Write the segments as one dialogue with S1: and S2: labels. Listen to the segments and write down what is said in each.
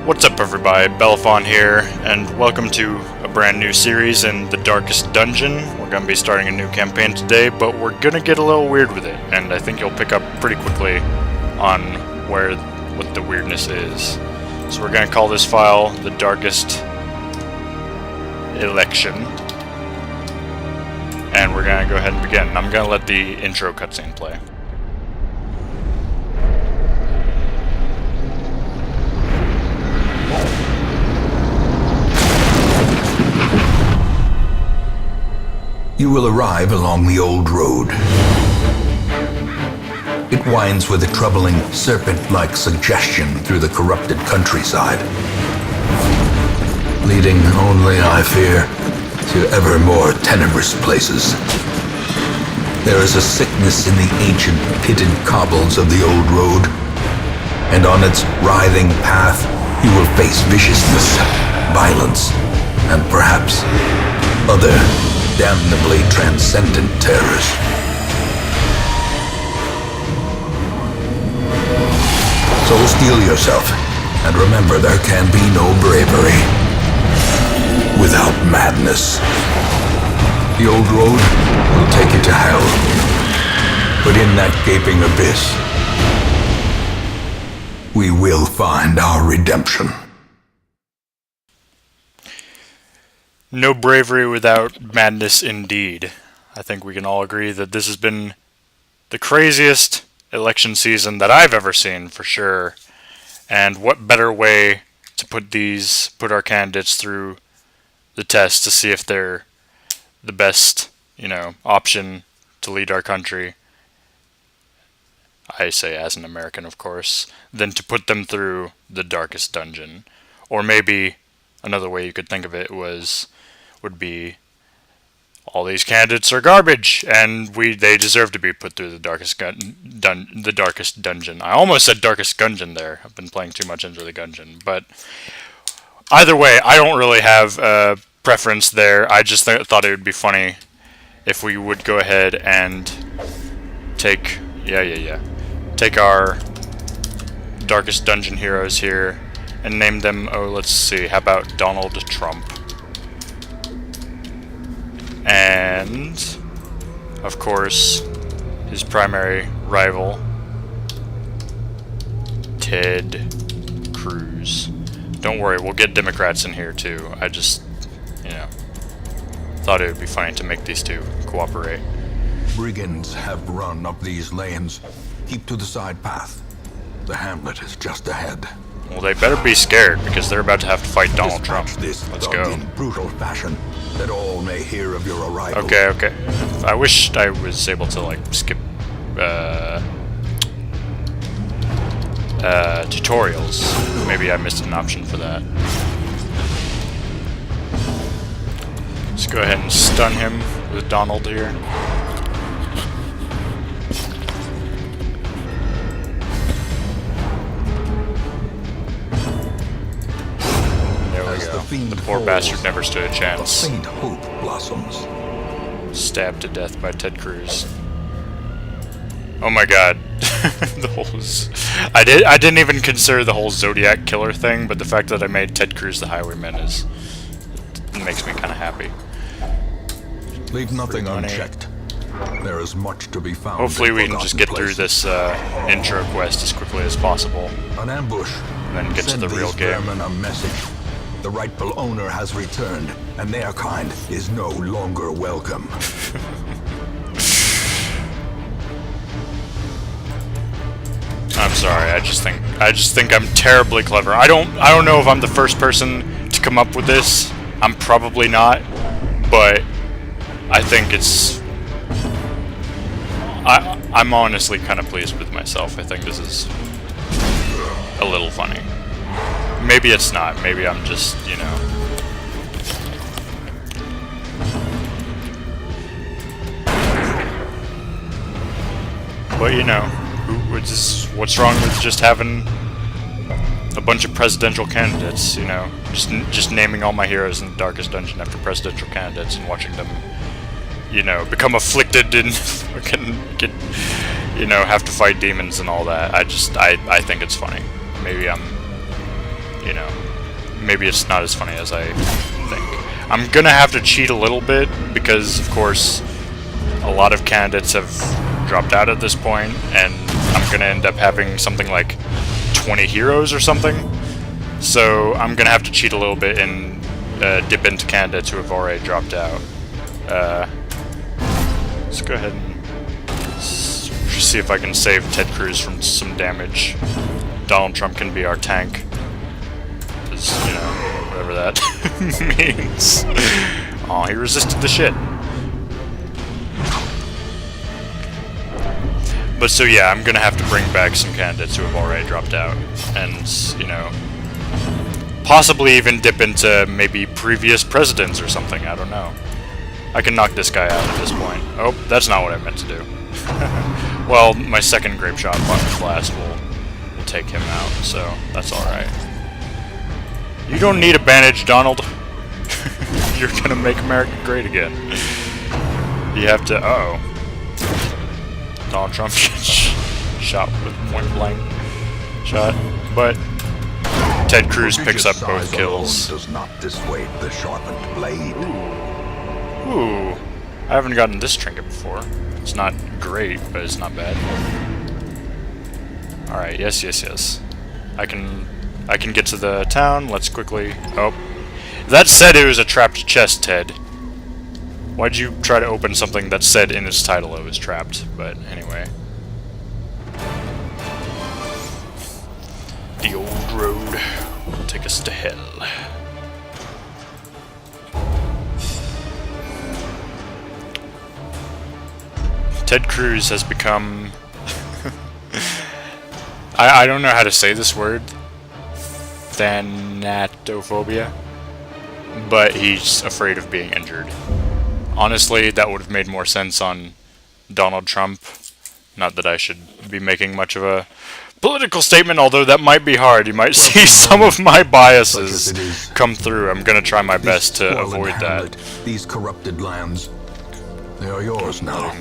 S1: What's up everybody, Belafon here, and welcome to a brand new series in the Darkest Dungeon. We're going to be starting a new campaign today, but we're going to get a little weird with it, and I think you'll pick up pretty quickly on what the weirdness is. So we're going to call this file the Darkest Election, and we're going to go ahead and begin. I'm going to let the intro cutscene play.
S2: You will arrive along the old road. It winds with a troubling, serpent-like suggestion through the corrupted countryside, leading only, I fear, to ever more tenebrous places. There is a sickness in the ancient, pitted cobbles of the old road, and on its writhing path you will face viciousness, violence, and perhaps other damnably transcendent terrors. So steel yourself, and remember there can be no bravery without madness. The old road will take you to hell, but in that gaping abyss, we will find our redemption.
S1: No bravery without madness indeed. I think we can all agree that this has been the craziest election season that I've ever seen, for sure. And what better way to put our candidates through the test to see if they're the best, option to lead our country. I say as an American, of course, than to put them through the darkest dungeon. Or maybe another way you could think of it would be all these candidates are garbage and they deserve to be put through the darkest dungeon. I almost said darkest gungeon there. I've been playing too much into the gungeon, but either way, I don't really have a preference there. I just thought it would be funny if we would go ahead and take our darkest dungeon heroes here and name them, let's see, how about Donald Trump? And, of course, his primary rival, Ted Cruz. Don't worry, we'll get Democrats in here too. I just, thought it would be funny to make these two cooperate.
S2: Brigands have run up these lanes. Keep to the side path. The hamlet is just ahead.
S1: Well, they better be scared, because they're about to have to fight Donald Trump. Let's go.
S2: In brutal fashion, that all may hear of your arrival.
S1: Okay. I wish I was able to, skip, tutorials. Maybe I missed an option for that. Let's go ahead and stun him with Donald here. The poor bastard never stood a chance.
S2: Faint hope blossoms.
S1: Stabbed to death by Ted Cruz. Oh my god. I didn't even consider the whole Zodiac killer thing, but the fact that I made Ted Cruz the highwayman it makes me kind of happy.
S2: Leave nothing unchecked. There is much to be found.
S1: Hopefully we can just get through this intro quest as quickly as possible.
S2: An ambush.
S1: And then get to the real game.
S2: A message. The rightful owner has returned, and their kind is no longer welcome.
S1: I'm sorry. I just think I'm terribly clever. I don't know if I'm the first person to come up with this. I'm probably not, but I think it's. I'm honestly kind of pleased with myself. I think this is a little funny. Maybe it's not. Maybe I'm just, But, what's wrong with just having a bunch of presidential candidates, Just naming all my heroes in the Darkest Dungeon after presidential candidates and watching them, become afflicted and fucking get, have to fight demons and all that. I think it's funny. Maybe I'm you know, maybe it's not as funny as I think. I'm gonna have to cheat a little bit because, of course, a lot of candidates have dropped out at this point, and I'm gonna end up having something like 20 heroes or something. So I'm gonna have to cheat a little bit and dip into candidates who have already dropped out. Let's go ahead and see if I can save Ted Cruz from some damage. Donald Trump can be our tank. Because, you know, whatever that means. Aw, he resisted the shit. But so yeah, I'm gonna have to bring back some candidates who have already dropped out. And, you know, possibly even dip into maybe previous presidents or something, I don't know. I can knock this guy out at this point. Oh, that's not what I meant to do. Well, my second grape shot blast will take him out, so that's alright. You don't need a bandage, Donald. You're gonna make America great again. You have to... Uh-oh. Donald Trump gets shot with point blank shot, but Ted Cruz picks up both kills.
S2: Does not dissuade the sharpened blade.
S1: Ooh, I haven't gotten this trinket before. It's not great, but it's not bad. All right, yes. I can get to the town. Let's quickly. Oh, that said it was a trapped chest, Ted. Why'd you try to open something that said in its title it was trapped? But anyway. The old road will take us to hell. Ted Cruz has become... I don't know how to say this word. Thanatophobia. But he's afraid of being injured. Honestly, that would have made more sense on Donald Trump. Not that I should be making much of a political statement, although that might be hard. You might see some of my biases come through. I'm going to try my best to avoid that.
S2: These corrupted lands, they are yours now,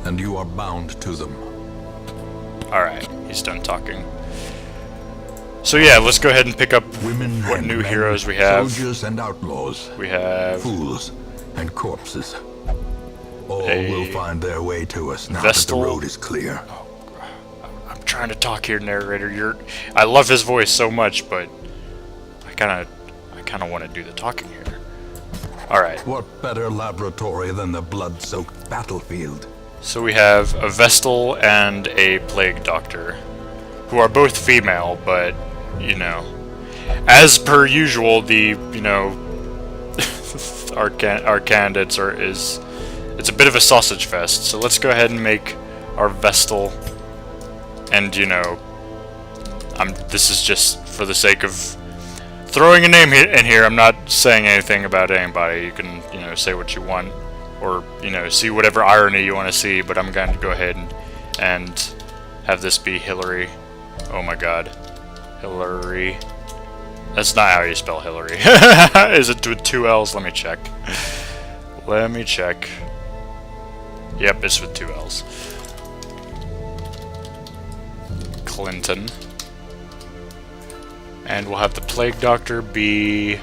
S2: and you are bound to them.
S1: Alright, he's done talking. So yeah, let's go ahead and pick up
S2: Women
S1: what
S2: and
S1: new
S2: men,
S1: heroes we have.
S2: Soldiers and outlaws.
S1: We have
S2: fools and corpses. All
S1: a
S2: will find their way to us now
S1: Vestal.
S2: that the road is clear.
S1: I'm trying to talk here, narrator. I love his voice so much, but I kind of want to do the talking here. All right.
S2: What better laboratory than the blood-soaked battlefield?
S1: So we have a Vestal and a Plague Doctor, who are both female, but you know, as per usual, our candidates it's a bit of a sausage fest. So let's go ahead and make our Vestal. And you know, this is just for the sake of throwing a name in here. I'm not saying anything about anybody. You can, you know, say what you want, or you know, see whatever irony you want to see. But I'm going to go ahead and have this be Hillary. Oh my God, Hillary. That's not how you spell Hillary. Is it with two L's? Let me check. Yep, it's with two L's. Clinton. And we'll have the Plague Doctor be...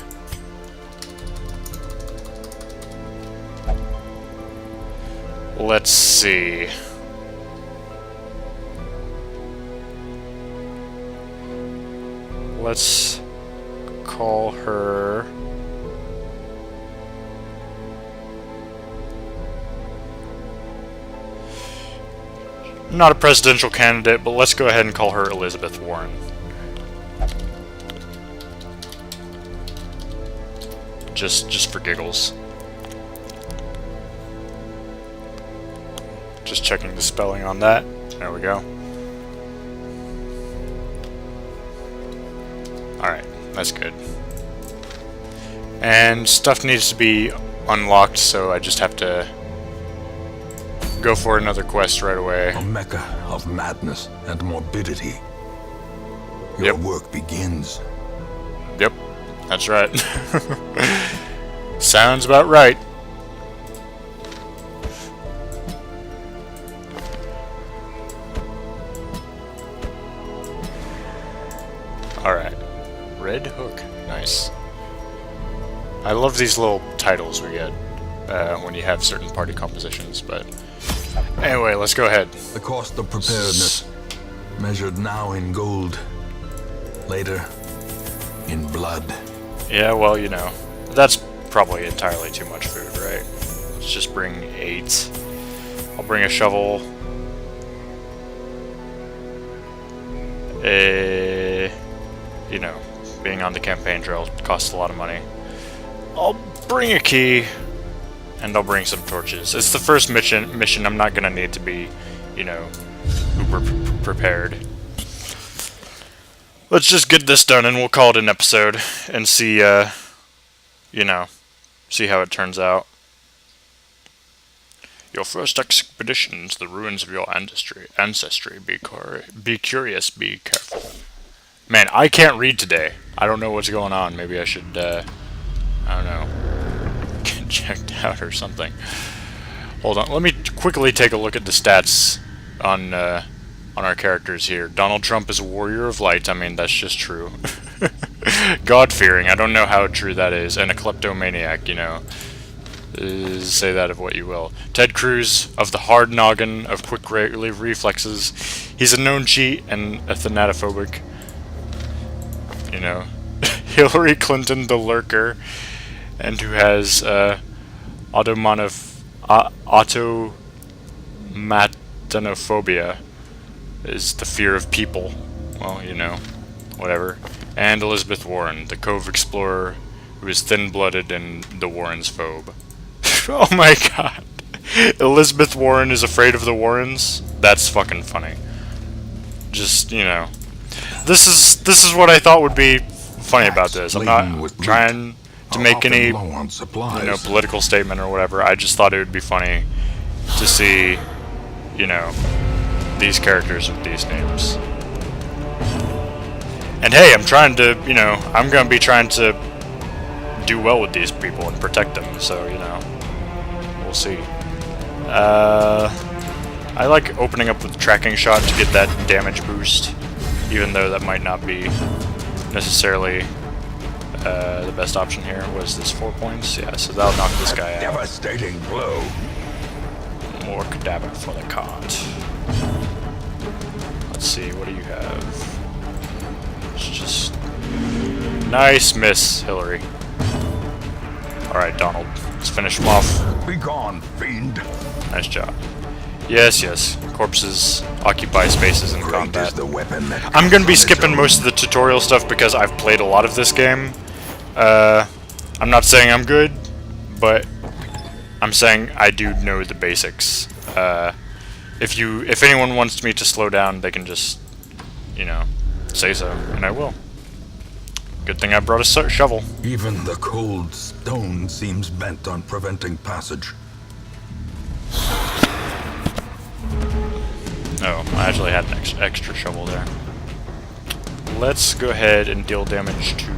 S1: Let's see. Let's call her... Not a presidential candidate, but let's go ahead and call her Elizabeth Warren. Just for giggles. Just checking the spelling on that. There we go. Alright, that's good. And stuff needs to be unlocked, so I just have to go for another quest right away.
S2: A mecca of madness and morbidity. Your work begins.
S1: Yep, that's right. Sounds about right. Alright. Red Hook. Nice. I love these little titles we get when you have certain party compositions, but anyway, let's go ahead.
S2: The cost of preparedness, measured now in gold, later in blood.
S1: Yeah, well, you know, that's probably entirely too much food, right? Let's just bring 8. I'll bring a shovel. You know, being on the campaign trail costs a lot of money. I'll bring a key, and I'll bring some torches. It's the first mission. I'm not gonna need to be, you know, uber prepared. Let's just get this done, and we'll call it an episode, and see, you know, see how it turns out. Your first expedition to the ruins of your ancestry. Be curious, be careful. Man, I can't read today. I don't know what's going on. Maybe I should, I don't know, get checked out or something. Hold on, let me quickly take a look at the stats on our characters here. Donald Trump is a warrior of light. I mean, that's just true. God-fearing. I don't know how true that is. And a kleptomaniac, you know. Say that of what you will. Ted Cruz, of the hard noggin of quick reflexes. He's a known cheat and a thanatophobic. You know. Hillary Clinton, the lurker, and who has automatophobia, is the fear of people. Well, you know, whatever. And Elizabeth Warren, the Cove explorer, who is thin-blooded and the Warrens phobe. Oh my god. Elizabeth Warren is afraid of the Warrens? That's fucking funny. Just, you know. This is what I thought would be funny about this. I'm not trying to make any, you know, political statement or whatever. I just thought it would be funny to see, you know, these characters with these names. And hey, I'm trying to, you know, I'm gonna be trying to do well with these people and protect them, so, you know, we'll see. I like opening up with tracking shot to get that damage boost, even though that might not be necessarily the best option here. Was this 4 points? Yeah, so that'll knock this guy out.
S2: Devastating blow.
S1: More cadaver for the cart. Let's see, what do you have? It's just... Nice miss, Hillary. Alright, Donald. Let's finish him off.
S2: Be gone, fiend.
S1: Nice job. Yes, yes. Corpses occupy spaces in
S2: Great
S1: combat.
S2: is the weapon that
S1: I'm gonna be
S2: comes on its
S1: skipping
S2: own.
S1: most of the tutorial stuff because I've played a lot of this game. I'm not saying I'm good, but I'm saying I do know the basics. If anyone wants me to slow down, they can just, you know, say so, and I will. Good thing I brought a shovel.
S2: Even the cold stone seems bent on preventing passage.
S1: Oh, I actually had an extra shovel there. Let's go ahead and deal damage to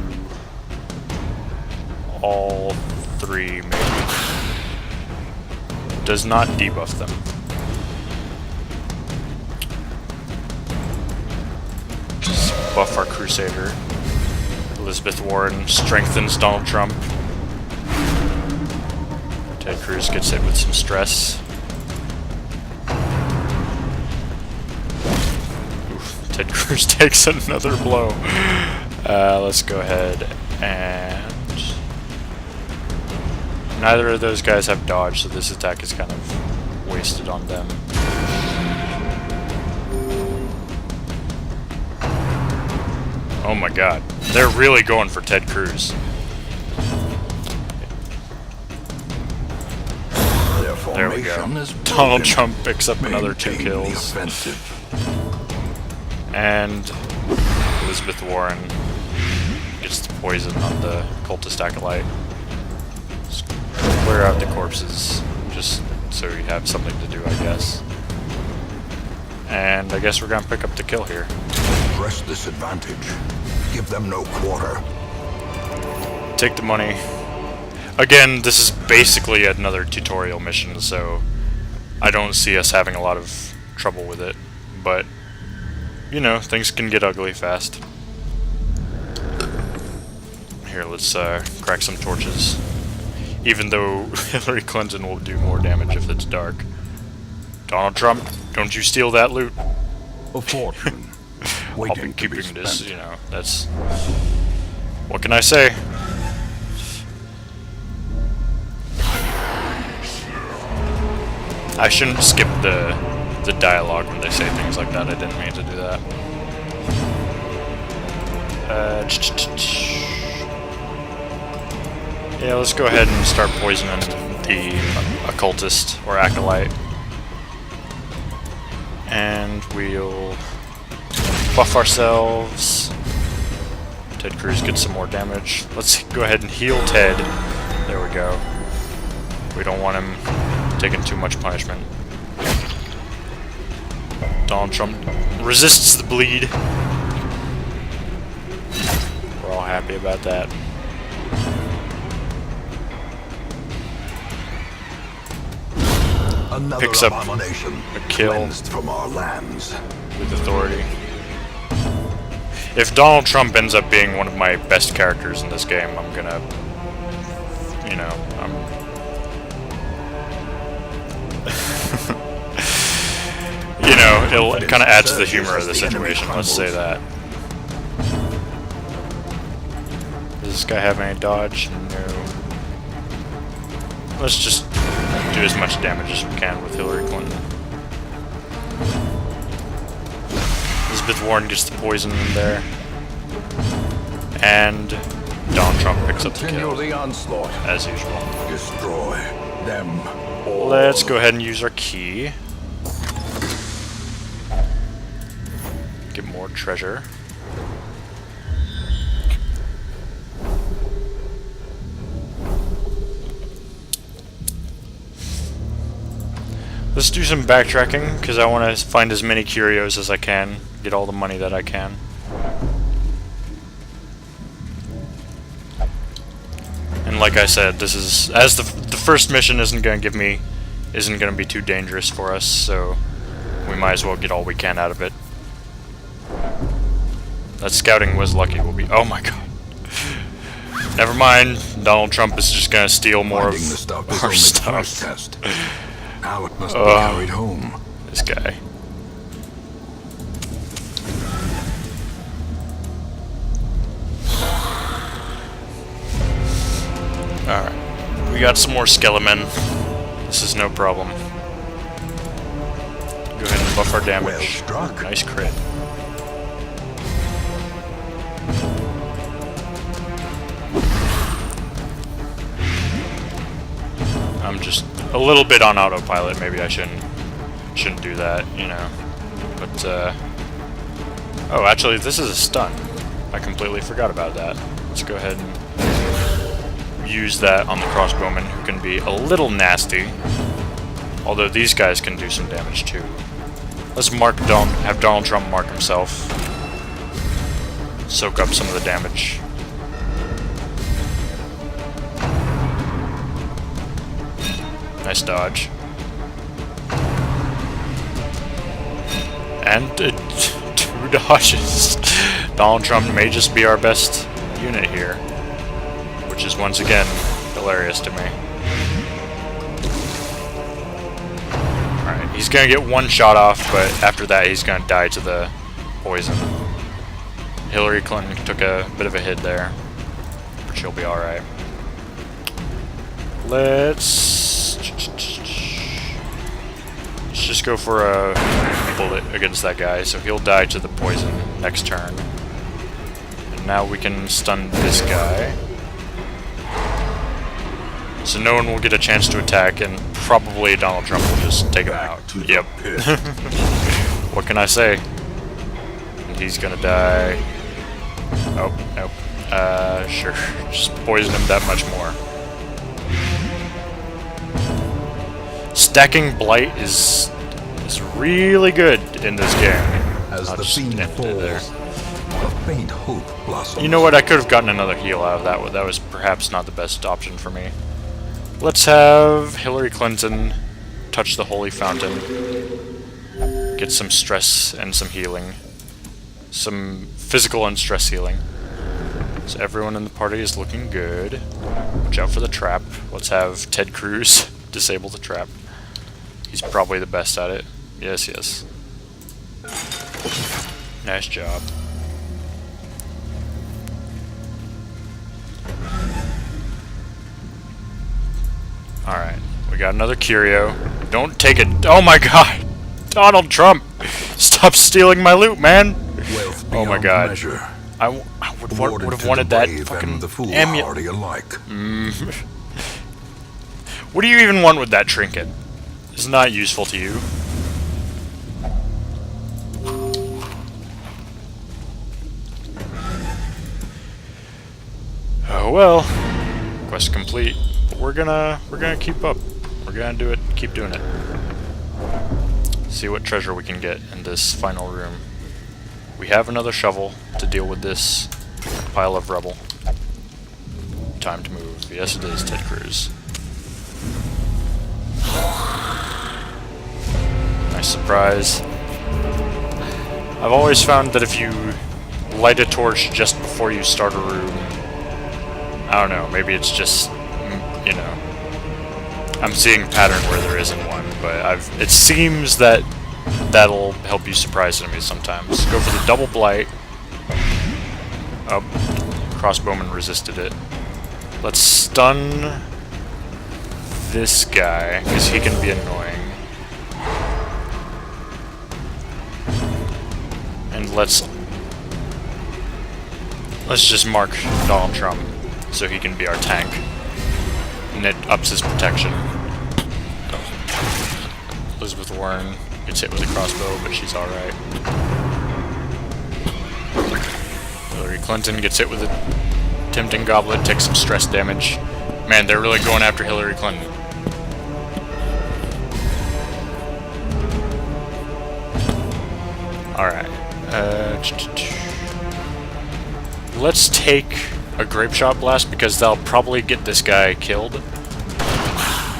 S1: all 3, maybe. Does not debuff them. Just buff our Crusader. Elizabeth Warren strengthens Donald Trump. Ted Cruz gets hit with some stress. Oof, Ted Cruz takes another blow. Let's go ahead and... Neither of those guys have dodge, so this attack is kind of wasted on them. Oh my god. They're really going for Ted Cruz. There we go. Donald Trump picks up another 2 kills. And Elizabeth Warren gets the poison on the cultist acolyte. Just clear out the corpses, just so you have something to do, I guess. And I guess we're gonna pick up the kill here.
S2: Press this advantage. Give them no quarter.
S1: Take the money. Again, this is basically another tutorial mission, so I don't see us having a lot of trouble with it. But, you know, things can get ugly fast. Here, let's crack some torches. Even though Hillary Clinton will do more damage if it's dark. Donald Trump, don't you steal that loot.
S3: A fortune.
S1: I'll be keeping this, you know, that's... What can I say? I shouldn't skip the dialogue when they say things like that. I didn't mean to do that. Yeah, let's go ahead and start poisoning the occultist or acolyte. And we'll buff ourselves. Ted Cruz gets some more damage. Let's go ahead and heal Ted. There we go. We don't want him taking too much punishment. Donald Trump resists the bleed. We're all happy about that.
S2: Another
S1: Picks up
S2: abomination
S1: a kill
S2: cleansed from our lands.
S1: with authority. If Donald Trump ends up being one of my best characters in this game, I'm gonna, you know, you know, it'll kind of add to the humor of the situation, let's say that. Does this guy have any dodge? No. Let's just do as much damage as we can with Hillary Clinton. Elizabeth Warren gets the poison in there. And Donald Trump picks up the kill,
S3: The onslaught.
S1: as usual.
S3: Destroy them all.
S1: Let's go ahead and use our key. Get more treasure. Let's do some backtracking, because I want to find as many curios as I can. Get all the money that I can. And like I said, this is... As the first mission isn't going to be too dangerous for us, so we might as well get all we can out of it. That scouting was lucky. We'll be... Oh my god. Never mind. Donald Trump is just going to steal more of
S2: Finding the stuff is
S1: our
S2: only the
S1: stuff.
S2: first test. Now it must be carried home.
S1: This guy. Alright. We got some more skelemen. This is no problem. Go ahead and buff our damage.
S2: Well struck.
S1: Nice crit. I'm just a little bit on autopilot. Maybe I shouldn't do that, you know. But oh, actually, this is a stun. I completely forgot about that. Let's go ahead and use that on the crossbowmen, who can be a little nasty. Although these guys can do some damage too. Let's have Donald Trump mark himself. Soak up some of the damage. Nice dodge. And 2 dodges. Donald Trump may just be our best unit here. Which is once again hilarious to me. Alright, he's gonna get one shot off, but after that he's gonna die to the poison. Hillary Clinton took a bit of a hit there. But she'll be alright. Let's just go for a bullet against that guy, so he'll die to the poison next turn. And now we can stun this guy. So no one will get a chance to attack, and probably Donald Trump will just take him out. Yep. What can I say? He's gonna die. Oh, nope. Sure. Just poison him that much more. Stacking Blight is really good in this game.
S2: As
S1: I'll
S2: the
S1: just
S2: fiend
S1: end it there.
S2: falls, a faint hope blossoms.
S1: You know what? I could have gotten another heal out of that. That was perhaps not the best option for me. Let's have Hillary Clinton touch the holy fountain. Get some stress and some healing. Some physical and stress healing. So everyone in the party is looking good. Watch out for the trap. Let's have Ted Cruz disable the trap. He's probably the best at it. Yes, yes. Nice job. Alright, we got another curio. Don't take it. Oh my god! Donald Trump! Stop stealing my loot, man!
S3: Wealth
S1: Oh my
S3: beyond
S1: god.
S3: measure,
S1: I would
S3: awarded
S1: have
S3: to
S1: wanted
S3: the
S1: that
S3: brave
S1: fucking
S3: and the
S1: amulet.
S3: foolhardy alike.
S1: What do you even want with that trinket? It's not useful to you. Oh well. Quest complete. But we're gonna keep up. We're gonna do it. Keep doing it. See what treasure we can get in this final room. We have another shovel to deal with this pile of rubble. Time to move. Yes, it is, Ted Cruz. Nice surprise. I've always found that if you light a torch just before you start a room, I don't know, maybe it's just, you know, I'm seeing a pattern where there isn't one, but it seems that that'll help you surprise enemies sometimes. Go for the double blight. Oh, crossbowman resisted it. Let's stun this guy, because he can be annoying. And let's just mark Donald Trump so he can be our tank. And it ups his protection. Elizabeth Warren gets hit with a crossbow, but she's alright. Hillary Clinton gets hit with a tempting goblet, takes some stress damage. Man, they're really going after Hillary Clinton. Alright. Let's take a grape shot blast because they'll probably get this guy killed.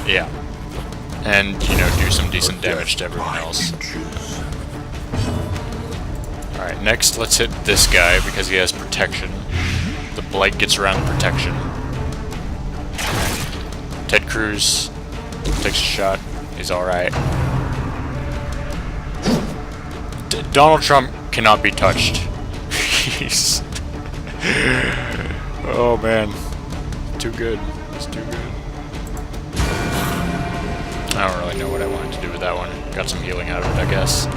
S1: Yeah. And, you know, do some decent damage to everyone else. Alright, next let's hit this guy because he has protection. The blight gets around protection. Ted Cruz takes a shot. He's alright. Donald Trump cannot be touched. He's... oh man. Too good. It's too good. I don't really know what I wanted to do with that one. Got some healing out of it, I guess.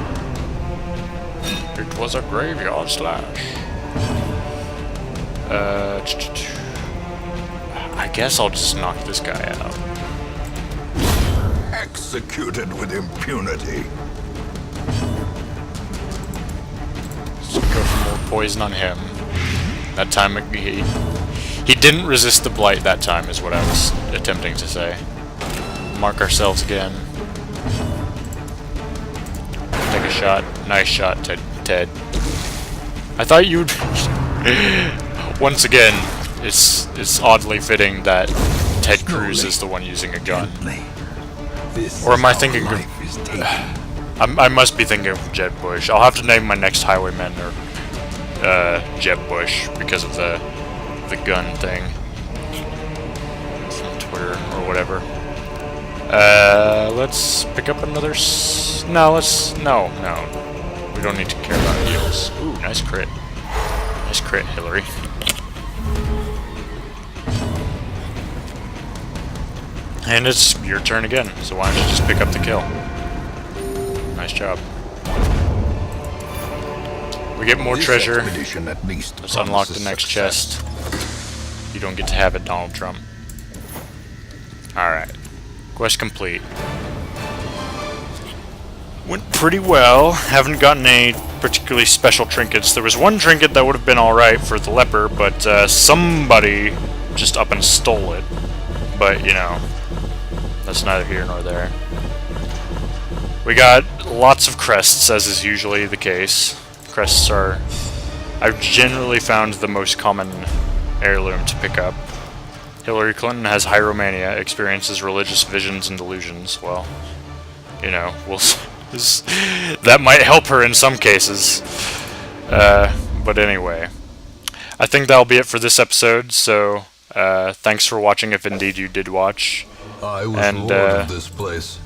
S1: It was a graveyard slash. I guess I'll just knock this guy out.
S3: Executed with impunity.
S1: Let's go for more poison on him. That time he didn't resist the blight that time is what I was attempting to say. Mark ourselves again. Take a shot. Nice shot, Ted. I thought you'd... Once again, it's oddly fitting that Ted Cruz is the one using a gun. Or am I thinking of... I must be thinking of Jeb Bush. I'll have to name my next highwayman or Jeb Bush because of the gun thing. From Twitter or whatever. Let's pick up another no. We don't need to care about heals. Ooh, nice crit. Nice crit, Hillary. And it's your turn again, so why don't you just pick up the kill? Nice job. We get more treasure. Let's unlock the next chest. You don't get to have it, Donald Trump. Alright. Quest complete. Went pretty well. Haven't gotten any particularly special trinkets. There was one trinket that would have been alright for the leper, but somebody just up and stole it. But, you know, that's neither here nor there. We got lots of crests, as is usually the case. Crests are, I've generally found, the most common heirloom to pick up. Hillary Clinton has hieromania, experiences religious visions and delusions. Well, you know, that might help her in some cases. But anyway. I think that'll be it for this episode. So thanks for watching, if indeed you did watch.
S2: I was
S1: And,
S2: lord of this place.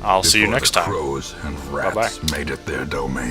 S1: I'll see you
S2: before
S1: next
S2: the
S1: time.
S2: crows and
S1: Bye-bye.
S2: rats made it their domain.